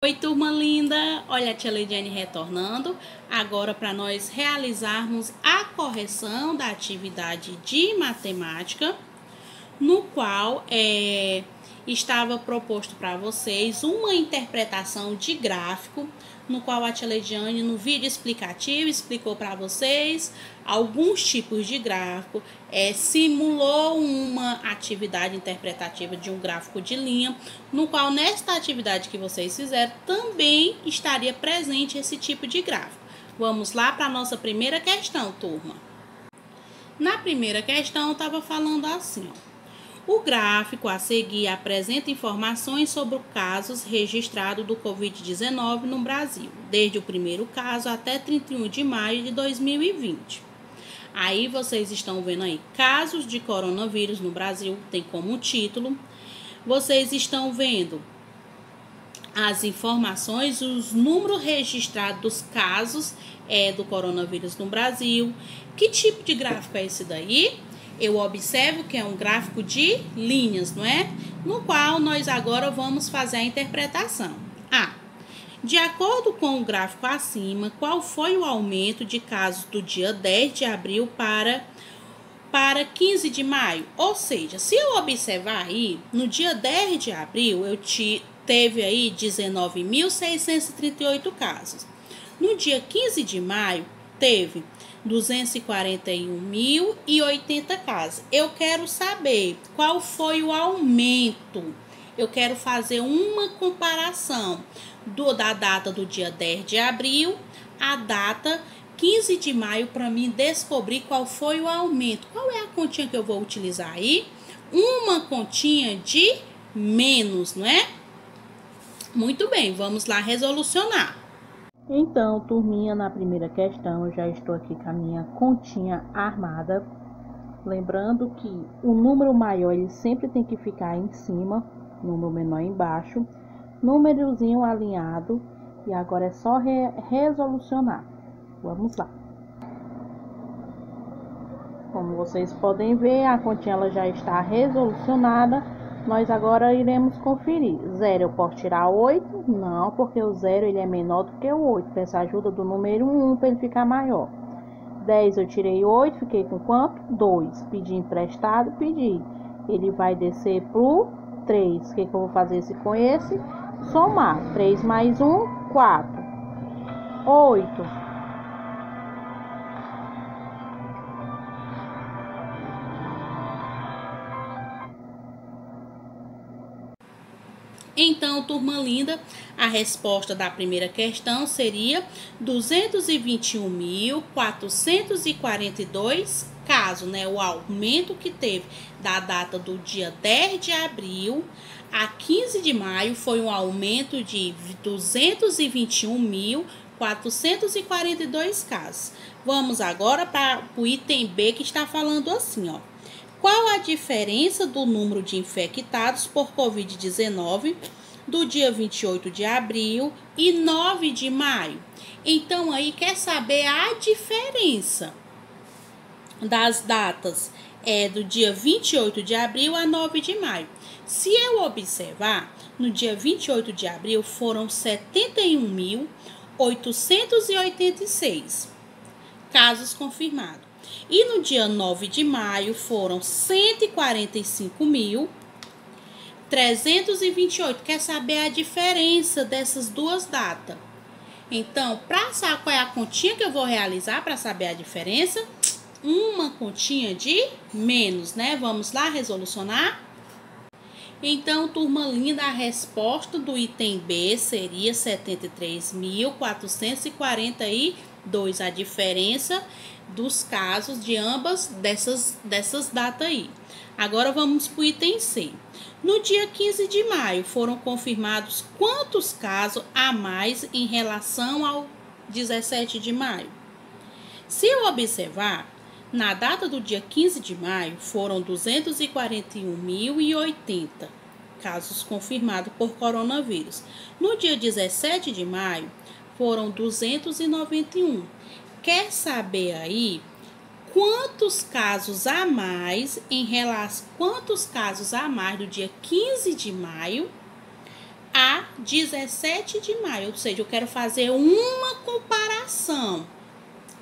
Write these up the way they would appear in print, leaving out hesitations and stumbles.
Oi, turma linda! Olha a tia Leidiane retornando agora para nós realizarmos a correção da atividade de matemática, no qual estava proposto para vocês uma interpretação de gráfico, no qual a tia Leidiane, no vídeo explicativo, explicou para vocês alguns tipos de gráfico, simulou uma atividade interpretativa de um gráfico de linha, no qual nesta atividade que vocês fizeram também estaria presente esse tipo de gráfico. Vamos lá para a nossa primeira questão, turma. Na primeira questão, estava falando assim, ó. O gráfico a seguir apresenta informações sobre os casos registrados do Covid-19 no Brasil, desde o primeiro caso até 31 de maio de 2020. Aí vocês estão vendo aí, casos de coronavírus no Brasil, tem como título. Vocês estão vendo as informações, os números registrados dos casos do coronavírus no Brasil. Que tipo de gráfico é esse daí? Eu observo que é um gráfico de linhas, não é? No qual nós agora vamos fazer a interpretação. De acordo com o gráfico acima, qual foi o aumento de casos do dia 10 de abril para 15 de maio? Ou seja, se eu observar aí, no dia 10 de abril, teve aí 19.638 casos. No dia 15 de maio, teve 241.080 casos. Eu quero saber qual foi o aumento. Eu quero fazer uma comparação da data do dia 10 de abril à data 15 de maio para mim descobrir qual foi o aumento. Qual é a continha que eu vou utilizar aí? Uma continha de menos, não é? Muito bem, vamos lá resolucionar. Então, turminha, na primeira questão, eu já estou aqui com a minha continha armada. Lembrando que o número maior, ele sempre tem que ficar em cima, número menor embaixo. Númerozinho alinhado. E agora é só resolucionar. Vamos lá. Como vocês podem ver, a continha ela já está resolucionada. Nós agora iremos conferir. 0 eu posso tirar 8? Não, porque o 0 ele é menor do que o 8. Peço a ajuda do número 1 para ele ficar maior. 10 eu tirei 8, fiquei com quanto? 2. Pedi emprestado, pedi. Ele vai descer pro 3. O que eu vou fazer com esse? Somar. 3 mais 1, 4. 8. Então, turma linda, a resposta da primeira questão seria 221.442 casos, né? O aumento que teve da data do dia 10 de abril a 15 de maio foi um aumento de 221.442 casos. Vamos agora para o item B, que está falando assim, ó. Qual a diferença do número de infectados por Covid-19 do dia 28 de abril e 9 de maio? Então, aí quer saber a diferença das datas do dia 28 de abril a 9 de maio. Se eu observar, no dia 28 de abril foram 71.886 casos confirmados. E no dia 9 de maio foram 145.328. Quer saber a diferença dessas duas datas? Então, para saber qual é a continha que eu vou realizar para saber a diferença, uma continha de menos, né? Vamos lá resolucionar? Então, turma linda, a resposta do item B seria 73.442, a diferença dos casos de ambas dessas datas aí. Agora vamos para o item C. No dia 15 de maio foram confirmados quantos casos a mais em relação ao 17 de maio? Se eu observar, na data do dia 15 de maio foram 241.080 casos confirmados por coronavírus. No dia 17 de maio foram 291. Quer saber aí quantos casos a mais do dia 15 de maio a 17 de maio, ou seja, eu quero fazer uma comparação.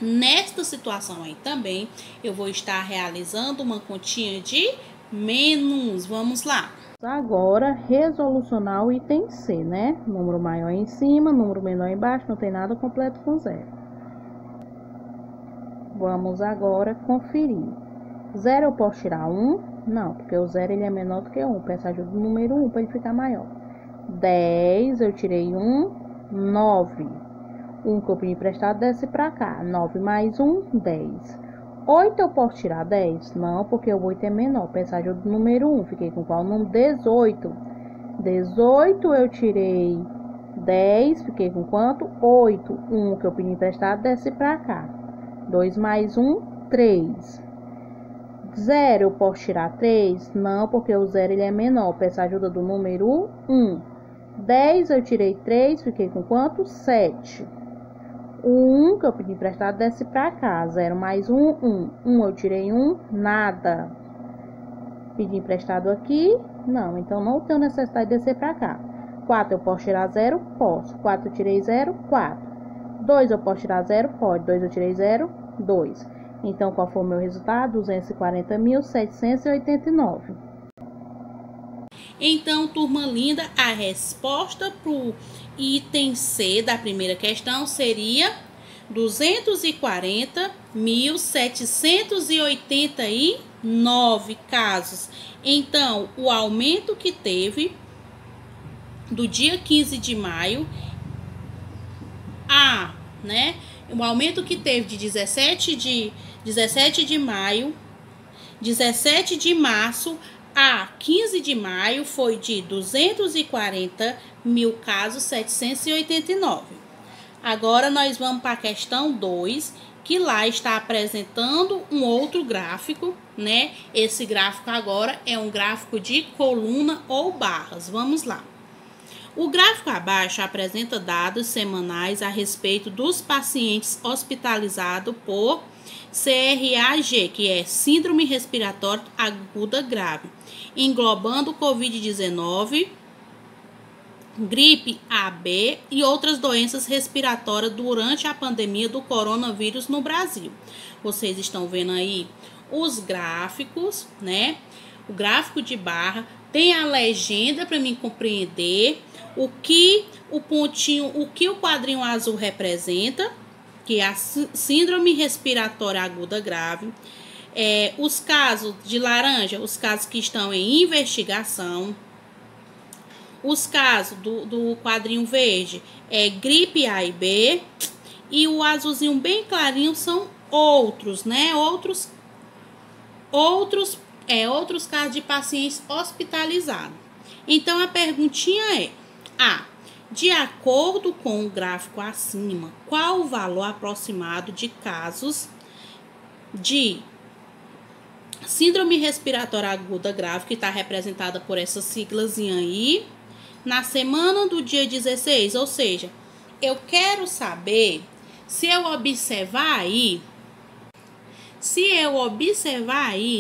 Nesta situação aí também, eu vou estar realizando uma continha de menos. Vamos lá. Agora, resolucionar o item C, né? Número maior em cima, número menor embaixo, não tem nada completo com zero. Vamos agora conferir. 0 eu posso tirar 1? Não, porque o 0 ele é menor do que 1. Peço ajuda do número 1 para ele ficar maior. 10, eu tirei 1, 9. 1 que eu pedi emprestado desce para cá. 9 mais 1, 10. 8 eu posso tirar 10? Não, porque o 8 é menor. Peço ajuda do número 1. Fiquei com qual número? 18. 18 eu tirei 10. Fiquei com quanto? 8. 1 que eu pedi emprestado desce para cá. 2 mais 1, 3. 0 eu posso tirar 3? Não, porque o 0 ele é menor. Peço ajuda do número 1. 10 eu tirei 3, fiquei com quanto? 7. O 1 que eu pedi emprestado desce pra cá. 0 mais 1, 1. 1 eu tirei 1, nada. Pedi emprestado aqui? Não, então não tenho necessidade de descer pra cá. 4 eu posso tirar 0? Posso. 4 eu tirei 0, 4. 2 eu posso tirar 0? Pode. 2 eu tirei 0, 2. Então, qual foi o meu resultado? 240.789. Então, turma linda, a resposta para o item C da primeira questão seria 240.789 casos. Então, o aumento que teve do dia 15 de maio o aumento que teve de 17 de maio, 17 de março a 15 de maio foi de 240 mil casos, 789. Agora nós vamos para a questão 2, que lá está apresentando um outro gráfico, né? Esse gráfico agora é um gráfico de coluna ou barras. Vamos lá. O gráfico abaixo apresenta dados semanais a respeito dos pacientes hospitalizados por CRAG, que é Síndrome Respiratória Aguda Grave, englobando Covid-19, gripe AB e outras doenças respiratórias durante a pandemia do coronavírus no Brasil. Vocês estão vendo aí os gráficos, né? O gráfico de barra tem a legenda para mim compreender o que o quadrinho azul representa, que é a síndrome respiratória aguda grave. Os casos de laranja, os casos que estão em investigação. Os casos do quadrinho verde é gripe A e B. E o azulzinho bem clarinho são outros, né? Outros casos de pacientes hospitalizados. Então, a perguntinha é: de acordo com o gráfico acima, qual o valor aproximado de casos de síndrome respiratória aguda grave, que está representada por essa siglazinha aí, na semana do dia 16? Ou seja, eu quero saber, se eu observar aí,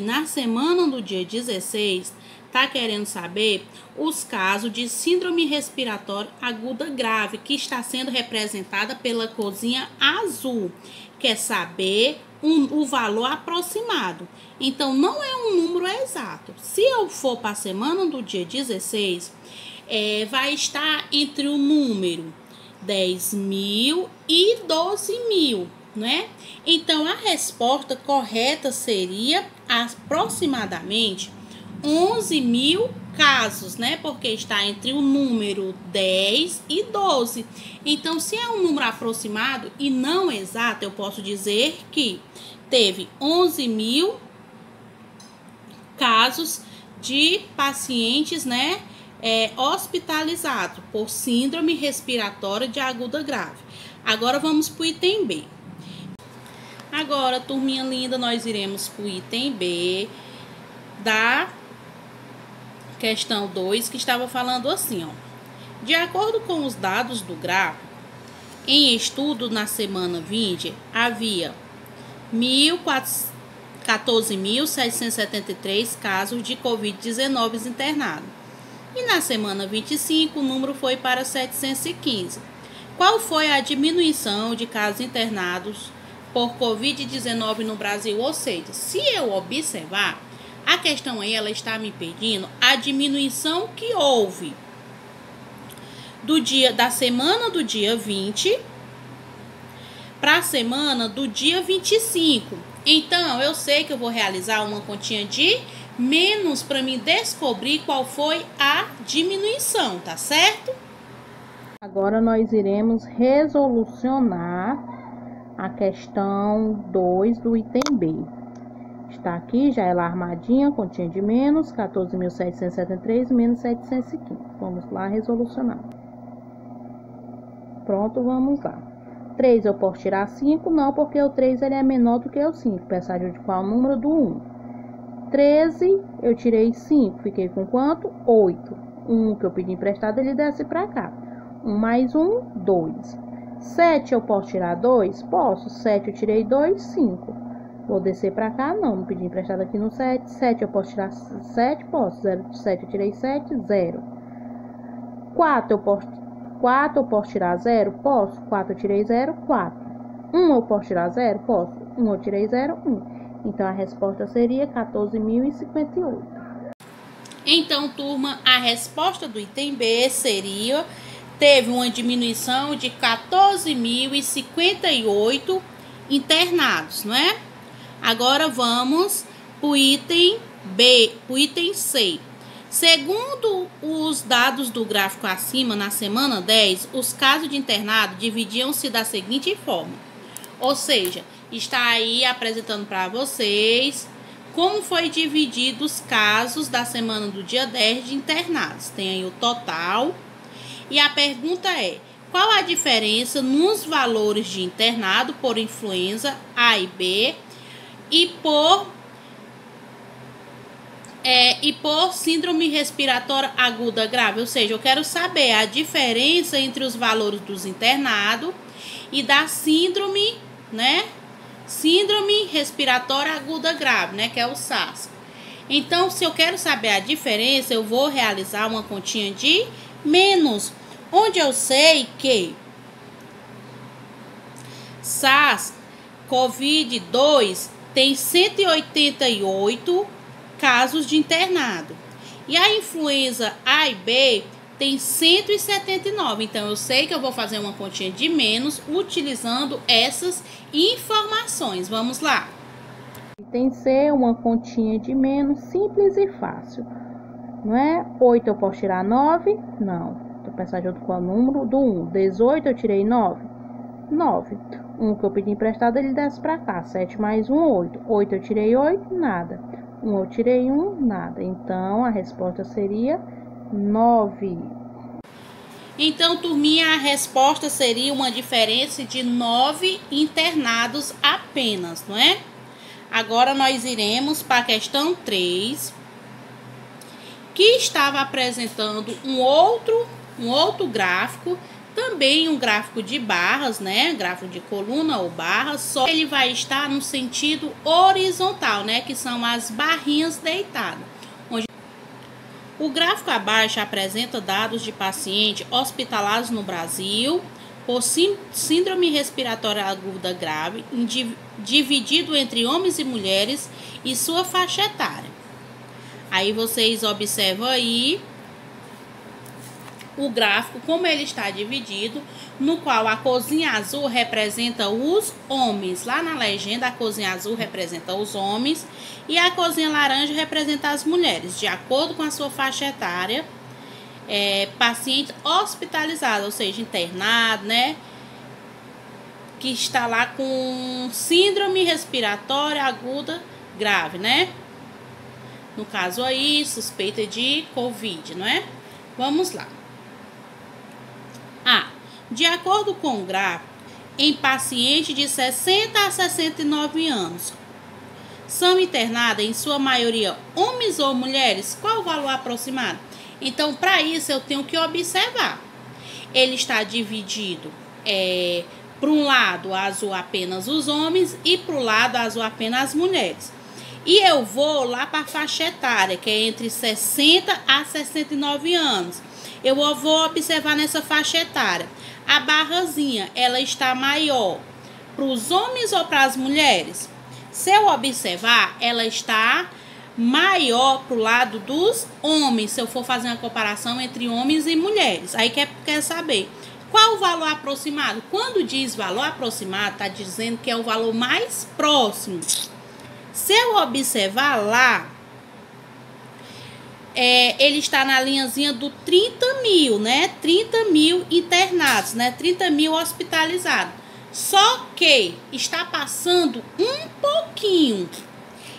na semana do dia 16, tá querendo saber os casos de síndrome respiratória aguda grave, que está sendo representada pela corzinha azul. Quer saber o valor aproximado. Então, não é um número exato. Se eu for para a semana do dia 16, vai estar entre o número 10.000 e 12.000, né? Então, a resposta correta seria aproximadamente 11.000 casos, né? Porque está entre o número 10 e 12. Então, se é um número aproximado e não exato, eu posso dizer que teve 11.000 casos de pacientes, né? Hospitalizados por síndrome respiratória de aguda grave. Agora, vamos para o item B. Agora, turminha linda, nós iremos para o item B da questão 2, que estava falando assim, ó. De acordo com os dados do gráfico, em estudo na semana 20, havia 14.673 casos de Covid-19 internados. E na semana 25, o número foi para 715. Qual foi a diminuição de casos internados por Covid-19 no Brasil? Ou seja, se eu observar, a questão aí ela está me pedindo a diminuição que houve da semana do dia 20 para a semana do dia 25. Então, eu sei que eu vou realizar uma continha de menos para me descobrir qual foi a diminuição, tá certo? Agora nós iremos resolucionar a questão 2 do item B. Está aqui, já ela armadinha, continha de menos, 14.773 menos 715. Vamos lá resolucionar. Pronto, vamos lá. 3 eu posso tirar 5? Não, porque o 3 ele é menor do que o 5. Pensar de qual número? Do 1. 13, eu tirei 5. Fiquei com quanto? 8. 1 que eu pedi emprestado, ele desce para cá. 1 mais 1, 2. 7 eu posso tirar 2? Posso. 7 eu tirei 2, 5. Vou descer para cá? Não pedi emprestado aqui no 7. 7 eu posso tirar 7? Posso. 7 eu tirei 7, 0. 4 eu posso tirar 0? Posso. 4 eu tirei 0, 4. 1 eu posso tirar 0? Posso. 1 eu tirei 0, 1. Então, a resposta seria 14.058. Então, turma, a resposta do item B seria... Teve uma diminuição de 14.058 internados, não é? Agora, vamos para o item B, o item C. Segundo os dados do gráfico acima, na semana 10, os casos de internado dividiam-se da seguinte forma. Ou seja, está aí apresentando para vocês como foi dividido os casos da semana do dia 10 de internados. Tem aí o total. E a pergunta é, qual a diferença nos valores de internado por influenza A e B e por síndrome respiratória aguda grave? Ou seja, eu quero saber a diferença entre os valores dos internados e da síndrome, né? Síndrome respiratória aguda grave, né? Que é o SARS. Então, se eu quero saber a diferença, eu vou realizar uma continha de menos, onde eu sei que SARS-CoV-2 tem 188 casos de internado e a influenza A e B tem 179. Então, eu sei que eu vou fazer uma continha de menos utilizando essas informações. Vamos lá. Tem que ser uma continha de menos simples e fácil. Não é? 8 eu posso tirar 9? Não. Estou pensando junto com o número do 1. 18 eu tirei 9? 9. 1 que eu pedi emprestado, ele desce para cá. 7 mais 1, 8. 8 eu tirei 8? Nada. 1 eu tirei 1? Nada. Então, a resposta seria 9. Então, turminha, a resposta seria uma diferença de 9 internados apenas, não é? Agora, nós iremos para a questão 3, que estava apresentando um outro gráfico, também um gráfico de barras, né? Gráfico de coluna ou barras, só que ele vai estar no sentido horizontal, né? Que são as barrinhas deitadas. O gráfico abaixo apresenta dados de pacientes hospitalados no Brasil por síndrome respiratória aguda grave, dividido entre homens e mulheres e sua faixa etária. Aí vocês observam aí o gráfico, como ele está dividido, no qual a corzinha azul representa os homens. Lá na legenda, a corzinha azul representa os homens e a corzinha laranja representa as mulheres, de acordo com a sua faixa etária. Paciente hospitalizado, ou seja, internado, né? Que está lá com síndrome respiratória aguda grave, né? No caso aí, suspeita de Covid, não é? Vamos lá. De acordo com o gráfico, em pacientes de 60 a 69 anos, são internadas, em sua maioria, homens ou mulheres? Qual o valor aproximado? Então, para isso, eu tenho que observar. Ele está dividido, para um lado azul apenas os homens e para o lado azul apenas as mulheres. E eu vou lá para a faixa etária, que é entre 60 a 69 anos. Eu vou observar nessa faixa etária. A barrazinha, ela está maior para os homens ou para as mulheres? Se eu observar, ela está maior para o lado dos homens, se eu for fazer uma comparação entre homens e mulheres. Aí quer saber qual o valor aproximado? Quando diz valor aproximado, está dizendo que é o valor mais próximo. Se eu observar lá, ele está na linhazinha do 30 mil, né? 30 mil internados, né? 30 mil hospitalizados. Só que está passando um pouquinho.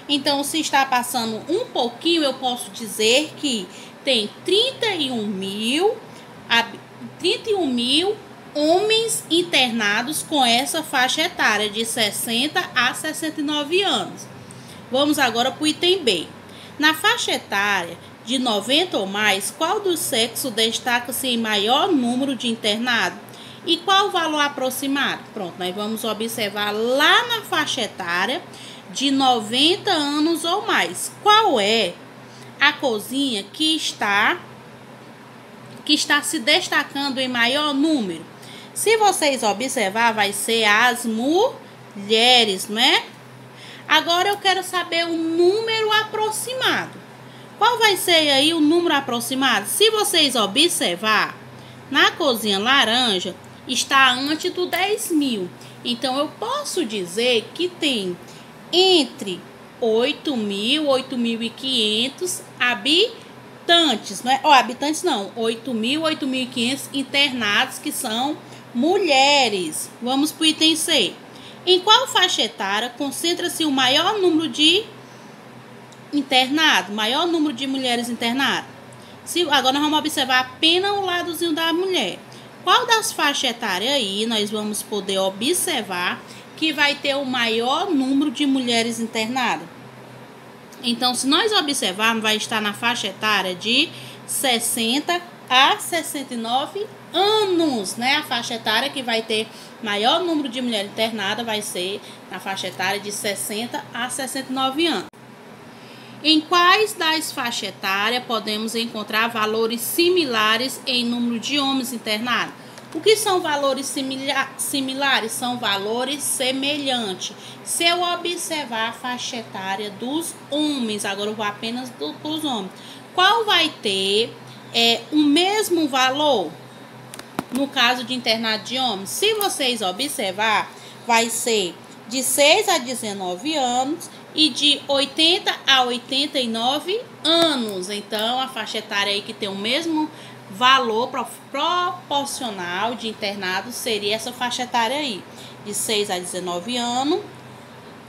Então, se está passando um pouquinho, eu posso dizer que tem 31 mil homens internados com essa faixa etária de 60 a 69 anos. Vamos agora para o item B. Na faixa etária de 90 ou mais, qual dos sexos destaca-se em maior número de internados? E qual o valor aproximado? Pronto, nós vamos observar lá na faixa etária de 90 anos ou mais. Qual é a cozinha que está se destacando em maior número? Se vocês observar, vai ser as mulheres, né? Agora eu quero saber o número aproximado. Qual vai ser aí o número aproximado? Se vocês observar, na cozinha laranja está antes do 10 mil. Então, eu posso dizer que tem entre 8 mil, 8.500 habitantes, não é? Habitantes não, 8 mil, 8.500 internados que são mulheres. Vamos para o item C. Em qual faixa etária concentra-se o maior número de internados, maior número de mulheres internadas? Agora nós vamos observar apenas o ladozinho da mulher. Qual das faixas etárias aí nós vamos poder observar que vai ter o maior número de mulheres internadas? Então, se nós observarmos, vai estar na faixa etária de 60 a 69 anos, né? A faixa etária que vai ter maior número de mulheres internadas vai ser na faixa etária de 60 a 69 anos. Em quais das faixas etárias podemos encontrar valores similares em número de homens internados? O que são valores similares? São valores semelhantes. Se eu observar a faixa etária dos homens, agora eu vou apenas para os homens, qual vai ter o mesmo valor no caso de internado de homens? Se vocês observar, vai ser de 6 a 19 anos e de 80 a 89 anos. Então, a faixa etária aí que tem o mesmo valor proporcional de internado seria essa faixa etária aí, de 6 a 19 anos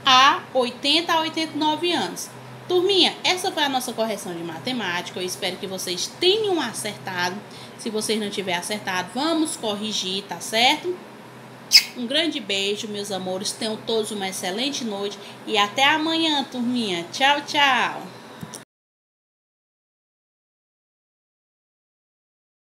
a 80 a 89 anos. Turminha, essa foi a nossa correção de matemática. Eu espero que vocês tenham acertado. Se vocês não tiverem acertado, vamos corrigir, tá certo? Um grande beijo, meus amores. Tenham todos uma excelente noite. E até amanhã, turminha. Tchau, tchau.